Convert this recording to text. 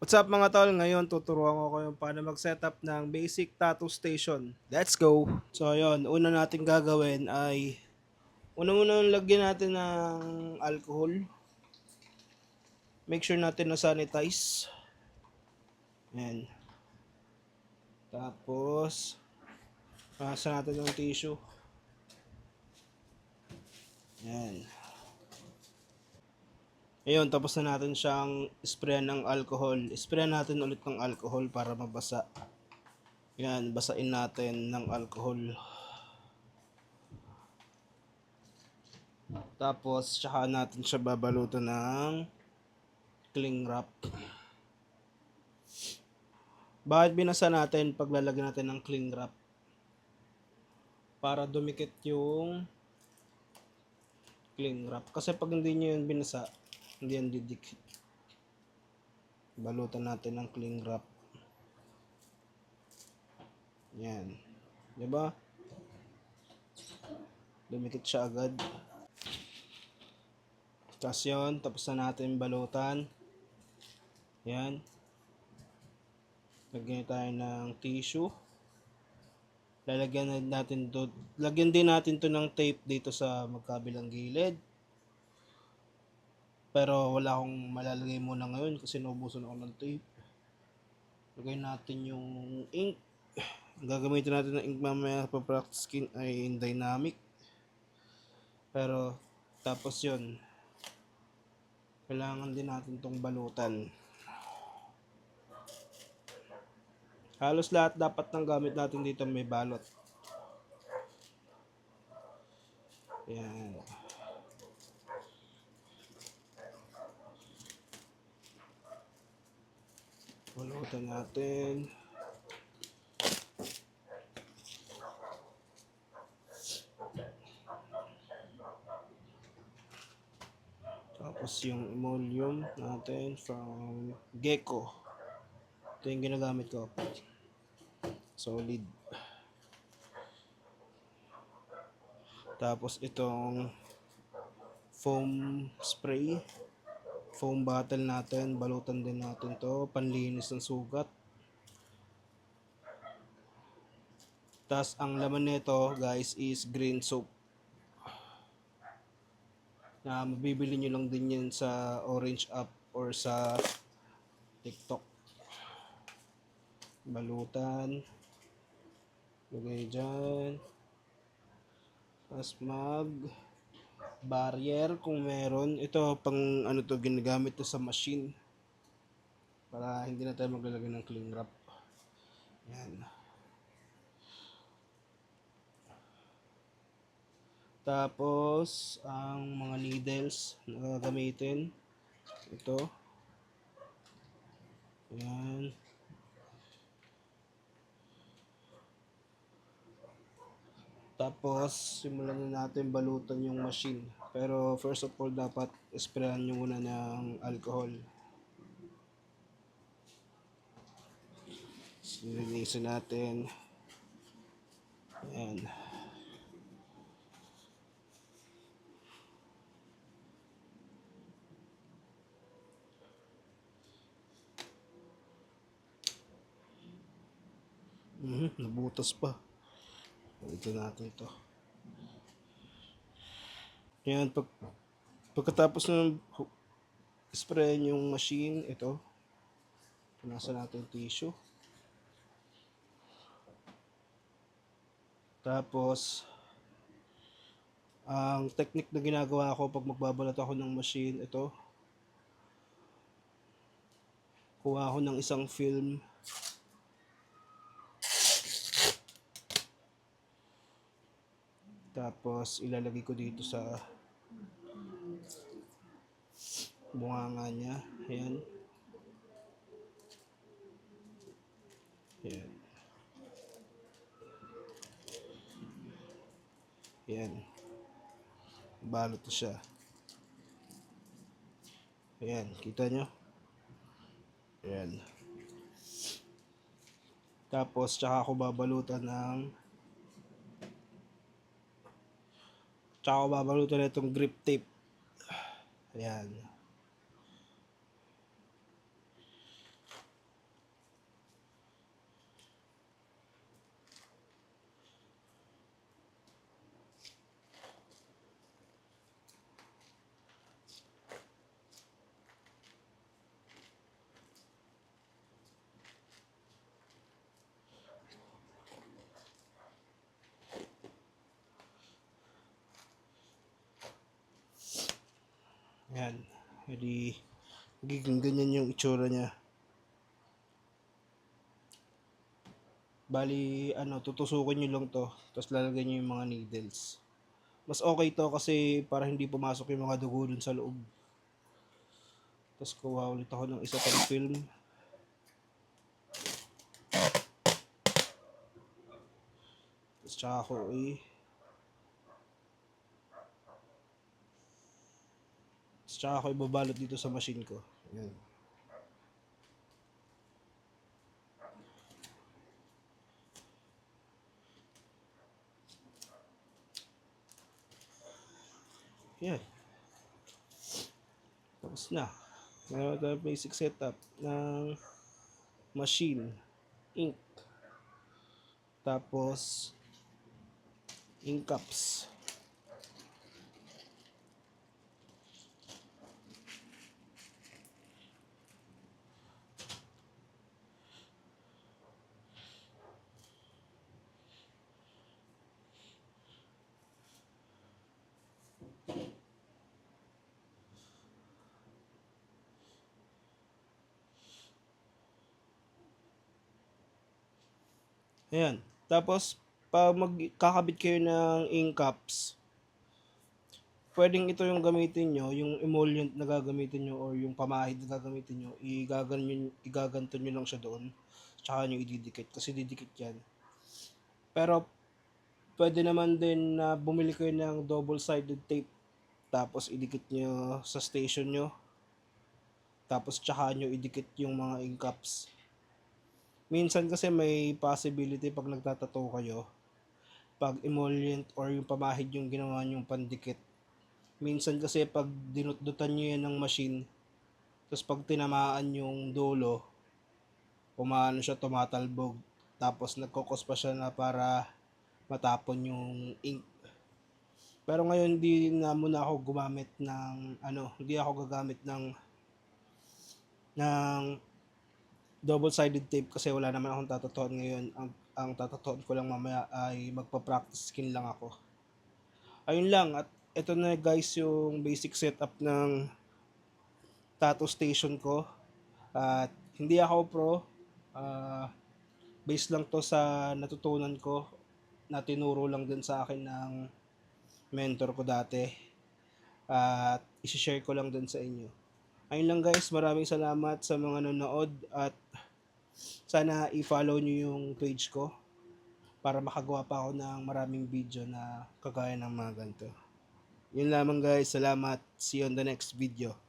What's up mga tol? Ngayon tuturuan ko kayo paano mag-setup ng basic tattoo station. Let's go! So ayun, una natin gagawin ay unang-una lagyan natin ng alcohol. Make sure natin na sanitize. Ayan. Tapos, pasa natin ng tissue. Ayan. Ayun, tapos na natin siyang sprayan ng alcohol. Sprayan natin ulit ng alcohol para mabasa. Ayan, basain natin ng alcohol. Tapos, tsaka natin siya babalutan ng cling wrap. Bakit binasa natin paglalagyan natin ng cling wrap? Para dumikit yung cling wrap. Kasi pag hindi nyo yun binasa, hindi yan didikit. Balutan natin ng cling wrap. Yan. Diba? Dumikit siya agad. Tapos yun, tapos na natin balutan. Yan. Lagyan tayo ng tissue. Lagyan din natin to ng tape dito sa magkabilang gilid. Pero wala akong malalagay muna ngayon kasi naubusan ako ng tape. Lagay natin yung ink. Gagamitin natin ng ink mamaya pa practice skin ay in dynamic. Pero tapos yun, kailangan din natin tong balutan. Halos lahat dapat ng gamit natin dito may balot. Yan. Balutan natin. Tapos yung emolium natin from Gecko. Ito yung ginagamit ko. Solid. Tapos itong foam spray. Foam bottle natin. Balutan din natin to. Panlinis ng sugat. Tapos ang laman nito guys is green soap. Na mabibili nyo lang din yan sa Orange app or sa TikTok. Balutan. Lagay dyan. Tapos barrier kung meron. Ito pang ano to, ginagamit to sa machine. Para hindi na tayo maglalagay ng cling wrap. Yan. Tapos ang mga needles na gagamitin. Ito. Yan. Tapos, simulan na natin balutan yung machine. Pero first of all, dapat sprayan nyo muna ng alcohol. Sinilisin natin. Ayan. Nabutas pa. Ito natin ito. Ayan, pagkatapos ng sprayan yung machine, ito. Punasan natin yung tissue. Tapos, ang technique na ginagawa ko pag magbabalat ako ng machine, ito. Kuha ako ng isang film. Tapos, ilalagay ko dito sa bunganga niya. Ayan. Ayan. Ayan. Balot na siya. Ayan. Kita nyo? Ayan. Tapos, tsaka ako babalutan itong grip tape. Ayan. Hindi magiging ganyan yung itsura niya. Bali, tutusukin nyo lang to, tapos lalagyan nyo yung mga needles. Mas okay to kasi para hindi pumasok yung mga dugo dun sa loob. Tapos kuha ulit ako ng isa pang film. Tapos tsaka ako tsaka ako ibabalot dito sa machine ko. Ayan. Yan. Tapos na. Meron tayo basic setup ng machine, ink, tapos ink cups. Ayan. Tapos, pag magkakabit kayo ng ink cups, pwedeng ito yung gamitin nyo, yung emollient na gagamitin nyo or yung pamahid na gagamitin nyo, igaganto nyo lang siya doon. Tsaka nyo ididikit kasi didikit yan. Pero, pwede naman din na bumili kayo ng double-sided tape tapos idikit nyo sa station nyo. Tapos tsaka nyo idikit yung mga ink cups. Minsan kasi may possibility pag nagtatato kayo, pag emollient or yung pamahid yung ginawa nyong pandikit. Minsan kasi pag dinutdutan nyo yan ng machine, tapos pag tinamaan yung dulo, umaano siya, tumatalbog. Tapos nagkokos pa siya na para matapon yung ink. Pero ngayon hindi na muna ako gumamit ng hindi ako gagamit ng double-sided tape kasi wala naman akong tatatoon ngayon. Ang tatatoon ko lang mamaya ay magpa-practice skin lang ako. Ayun lang, at ito na guys yung basic setup ng tattoo station ko. At hindi ako pro, base lang to sa natutunan ko na tinuro lang din sa akin ng mentor ko dati. At isi-share ko lang din sa inyo. Ayun lang guys, maraming salamat sa mga nanonood at sana i-follow nyo yung page ko para makagawa pa ako ng maraming video na kagaya ng mga ganito. Yun lamang guys, salamat. See you on the next video.